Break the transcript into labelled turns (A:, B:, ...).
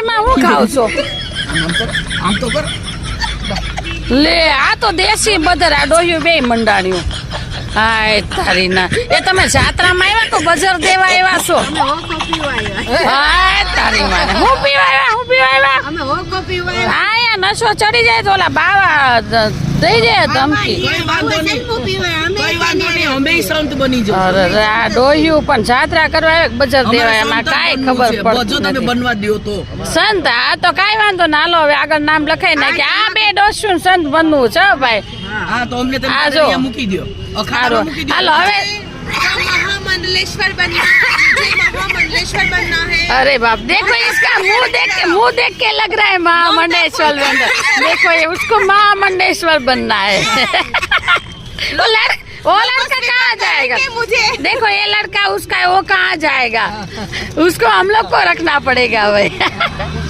A: રસોઈમાં હું ખાવ છો
B: આમ તો કર
A: લે આ તો દેશી બધર આ ડોહ્યું બે મંડાણ્યું હાય તારી ના એ તમે જાત્રામાં આવ્યા તો બજાર દેવા એવા છો હાય તારી માને હું પીવા આવ્યા હા યા નશો ચડી જાય તો ઓલા બાવા દઈ જાય ધમકી અરે આ ડોહ્યું પણ જાત્રા કરવા આવે બજાર દેવા એમાં કાંઈ ખબર પડતી નથી સંત આ તો કાંઈ વાંધો ના હાલો હવે આગળ નામ લખાઈ નાખે આ બે ડોસ્યું સંત બનવું છે ભાઈ
B: હા તો અમને તમે
A: આ જો.
B: અહીંયા મૂકી દો અખાડામાં મૂકી દો
A: હાલો હવે
C: महामंडलेश्वर बनना है।
A: अरे बाप देखो इसका मुंह देख के लग रहा है महामंडेश्वर बनना देखो ये उसको महामंडेश्वर बनना है वो लड़का कहाँ जाएगा
C: मुझे
A: देखो ये लड़का उसका है वो कहाँ जाएगा उसको हम लोग को रखना पड़ेगा भाई